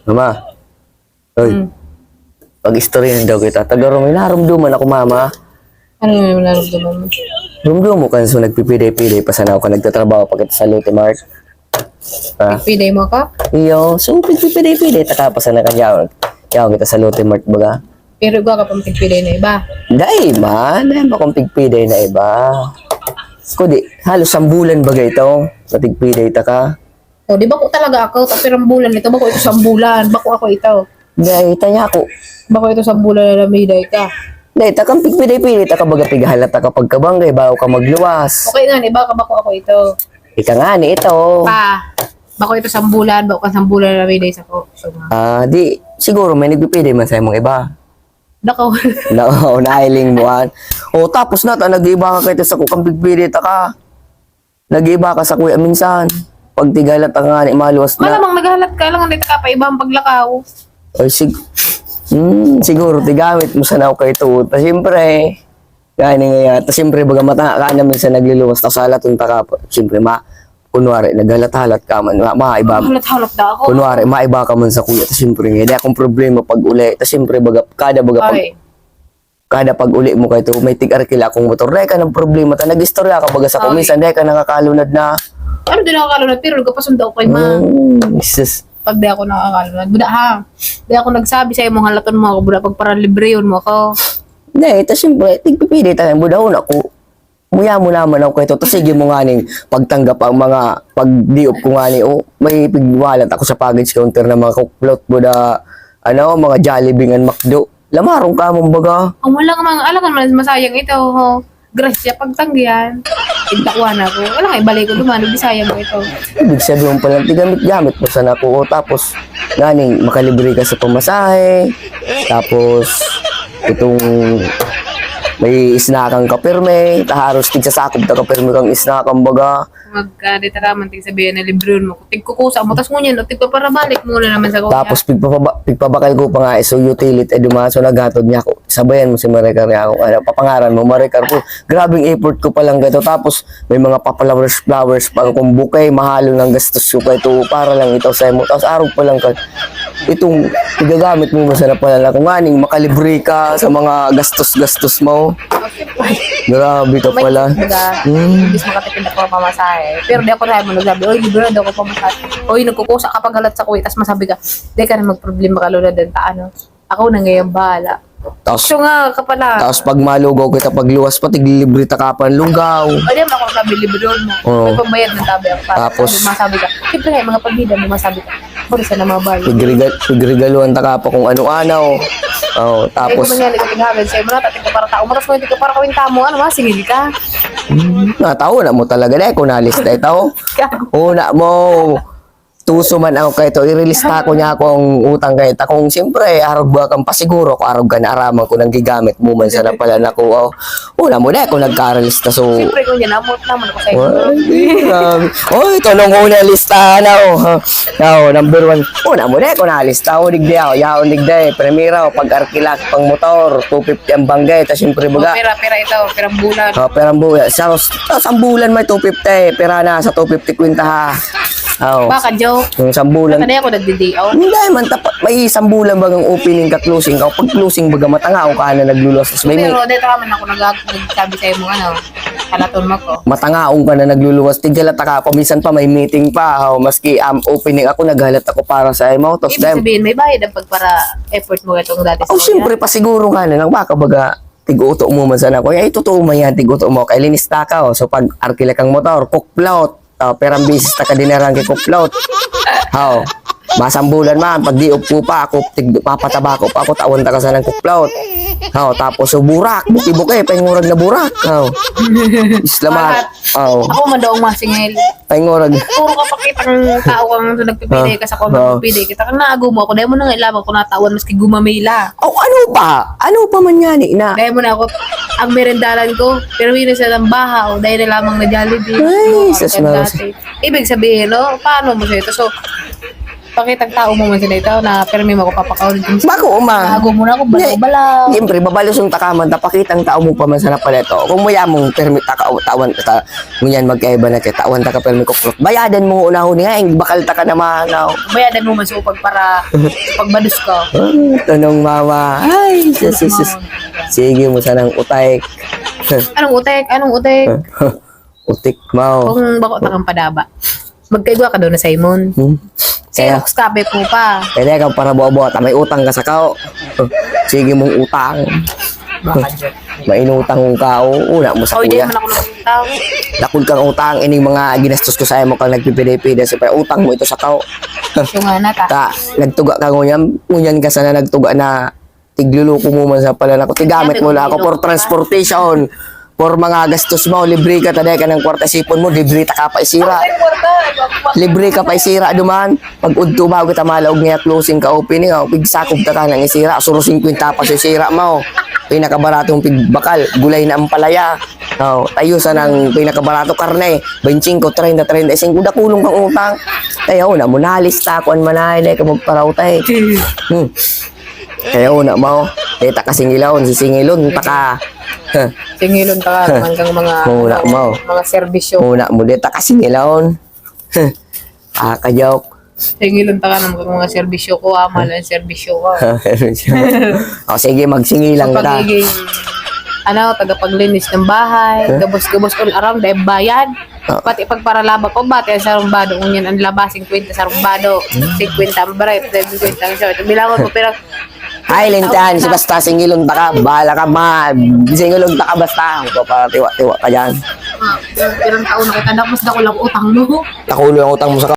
Mama. Oy. Pag-istoryahan daw kita. Taga-Romay, naramdaman ako, mama. Ano yung nararamdaman mo? Ramdam mo kan so nagpipiday-piday pa sana ako nagtatrabaho pag sa Lotte Mart. Piday mo ka? Iyo, so pagpipiday-piday taka pa sana kanya. Kaya kita sa Lotte Mart baga. Pero gwa ka pang piday na iba. Dai man, dai ba kung pigpiday na iba. Kundi halos sambulan baga ito. Sa pigpiday ta ka. O, di ba ko talaga ako? Tapos bulan ito. Bako ito sambulan. Bako ako ito. Dai tanya ko. Bako ito sambulan na namiday ka. Dai ta kang pigpiday-piday ta ka baga pighalat ta kapag kabanggay bago ka magluwas. Okay nga, iba ka bako ako ito. Ika nga ni ito. Pa, bako ito sambulan. Bako ka sambulan na namiday sa ko. So, Di siguro may nagpipiday man sa imong iba. Dako. Nailing mo an. O tapos na ta nag-iba ka kay sa kukang pigpiday ta ka. Nag-iba ka sa kuya minsan. Pag tigalat ta nga ni maluwas na. Malamang naghalat ka lang. Nandito ka pa ibang paglakaw. Ay, siguro, tigamit mo sana ako kay ito. Tapos siyempre, gani nga, tapos siyempre, baga mata ka namin sa nagluluwas, tapos halatun ta ka, siyempre, kunwari, naghalat-halat ka man, maiba, Halat-halat na ako. kunwari, maiba ka man sa kuya, tapos siyempre, hindi akong problema pag uli, tapos siyempre, baga, Ay. kada pag uli mo kay ito, may tig-arkila akong motor, dahil ka ng problema, ta nag-istorya ka baga sa Ay. kumisan, dahil ka nakakalunad na, Ano din ako kalunod? Pero nagkapasundo ko kay ma. Jesus. Pag di ako nakakalunod. Buda ha. Di ako nagsabi sa'yo mong halaton mo ako. Buda pag para libre yun mo ako. Hindi, tapos siyempre, tigpipili tayo, budahon ako. Muya mo naman ako ito. Tapos sige mo nga ning pagtanggap ang mga pag-diop ko nga ni, may pigwalat ako sa package counter ng mga kuklot, buda, mga Jollibee and McDo. Lamarong ka mong baga. Ang wala nga mga, alam naman masayang ito. Ho. Grasya, pagtanggihan. Tigdakwan ako. Wala nga, ibalik ko duman. Bisaya mo ito. Ibig sabihin pa lang, tigamit-gamit mo sana ako. Tapos, ganing, makalibre ka sa pamasahe. Tapos, itong may isnakang kapirme. Taharos tigsasakop ta kapirme kang isnakang baga. Magkadita ka man, tigsabihin na libre yun mo. Tigkukusa mo. Tapos ngunyan, tigpa para balik muna naman sa kuya. Tapos pigpabakal ko pa nga so utility dumaso naghatod niya ako. Sabayan mo si Maricar niya ako. Papangaran mo Maricar po. Grabing effort ko pa lang gato. Tapos may mga flowers pa kung bouquet, mahalo ng gastos ko pa ito para lang ito sa mo. Tapos araw pa lang ka. Itong igagamit mo sana pala na kung aning makalibre ka sa mga gastos-gastos mo. Grabe ka pala. Imbis makatipid ako pamasahe. Pero di ako naman nagsabi, oy, libre na ako pamasahe. Oy, nagkukusa ka pag halat sa kuya. Tapos masabi ka, di ka na magproblema ka lula din taano. Ako na ngayon bahala. Tapos, So nga, kapala. tapos pag malugaw kita pagluwas pa, tiglilibre ta ka pa ng lugaw. O di ako sabi, libre doon mo. Oo. May pambayad ng tabi ako. Tapos, masabi ka, siyempre nga, mga pagbida mo masabi ka, barisa na mabayo. Pigregaluhan ta ka pa kung ano-ano. Oh, Ay, tapos, kung nangyari ka tighagan sa'yo mo na, tating ka para tao. Maras mo, hindi ka para kawin tamo, ano ba, singil ka. natawa na mo talaga dahil kung nalista ito. Una mo, tuso man ako kay ito, i-release ko niya akong utang kay ito. Kung siyempre, arog ba kang pasiguro, kung arog ka na araman ko nang gigamit mo man sana pala na ko. Una mo dahil kung nagka-release na so. Siyempre, kung yan, amot naman ako sa'yo. Grabe. Oy, ito nung una listahan ako. Number 1. Una mo dahil kung nalista ako, digdi ako. Yaon digdi. Primera, pag-arkilak, pang motor, 250 ang banggay. Tapos siyempre baga. Pera ito, perang bulan. Perang buya. Sa bulan may 250. Pera na sa 250 kwinta ha. Baka joke. Yung sambulan. Kanaya ako nagdi-day-out. Hindi man tapat. May sambulan bagang opening ka closing ka. Pag closing baga matangao ka na nagluluwas. Tapos may Pero dito naman ako nagsabi sa'yo mo halaton mo ko. matangaong ka na nagluluwas. Tiglalata ka pa. Minsan pa may meeting pa. Maski opening ako naghalat ako para sa mo. Tapos Ibig sabihin, may bayad ang pagpara effort mo itong dati oh, siyempre pa siguro nga na lang. Baka baga tig-uto mo man sana ko. Ay, totoo man yan. Tig-uto mo. Kaya linista ka. So pag arkila kang motor, cookplout. Perang bisis ta ka dinarang kay cookplout. Masambulan man, pag diop ko pa ako, papataba ko pa ako, tawon ta ka sa ng cookplout. Tapos so burak, buki-buki, pahingurag na burak. Islamat. Ako man daw ang masingil. Pahingurag. Puro ka pakitang tao kang nagpipili ka sa kung nagpipili kita. Kang naago mo ako, dahil mo na nga ilaban ko natawan maski gumamila. Ano pa? Ano pa man yan na? Dahil mo na ako, ang merendalan ko, pero hindi sa ng baha o dahil na lamang na Jollibee. Ay, No, sus, ang dati. Ibig sabihin, paano mo siya ito? So, pakitang tao mo man sila ito na pero may makapapakaulid yung Bako uma. bago muna ako, balaw-balaw. Siyempre, babalusong takaman, tapakitang tao mo pa man sa napaleto. Kung maya mong permit tawan ta, ngunyan magkaiba na kita, tawan ta ka permit ko fruit. Bayadan mo unahon nga, yung bakal ta ka naman. Bayadan mo man sa upag para pagbadus ko. Tanong mama, ay, sus. Sige mo sanang utay. Anong utek? Anong utek? Utik mo. Kung bako takang padaba. Magkaigwa ka doon na Simon. Kaya, Xerox copy po pa. kaya ikaw para buwa-buwa, may utang ka sa kao. Sige mong utang. Baka dyan. Mainutang ka o una mo sa Oy, di kuya. man ako nakita. Dakod kang utang, ining mga ginastos ko sa mo kang nagpipide-pide. Siyempre, utang mo ito sa kao. Yung nga na ta. Ta, nagtuga ka ngunyan ka sana nagtuga na tigluluko mo man sa pala ko. Tigamit mo na ako for transportation. For mga gastos mo, libre ka taday ka ng kwarta sipon mo, libre ta ka pa isira. Libre ka pa isira duman. Pag udto bago ta malaog niya closing ka opening, pigsakob ta ka ng isira. Suro 50 pa sa isira mo. Pinakabaratong pigbakal, gulay na ang palaya. Tayo sa ng pinakabarato karne, 25, 30, 35, dakulong kang utang. Tayo na mo nalista kuan manay ka magparaw tay. Kaya una mo, ta kasingilon, sisingilon ta ka. Singilon ka naman kang mga Muna mo. mga serbisyo. Una mo dita kasingilon. Joke. Singilon ka naman kang mga serbisyo ko, mahal ang serbisyo ko. Sige, magsingilang Sa ka. pagiging tagapaglinis ng bahay, gabos-gabos all around, dahil bayad. Pati pagparalaba ko, bati sa rumbado, kung yan ang laba, 50 sa rumbado, 50 ang bright, 50 ang short. Bilangon mo, pero Ay, lintan, si basta singilon ta ka, bahala ka ma, singilon ta ka basta, ko para tiwa-tiwa ka dyan. pirang taon na kita, tapos na ko lang utang mo. Nakulo ang utang mo sa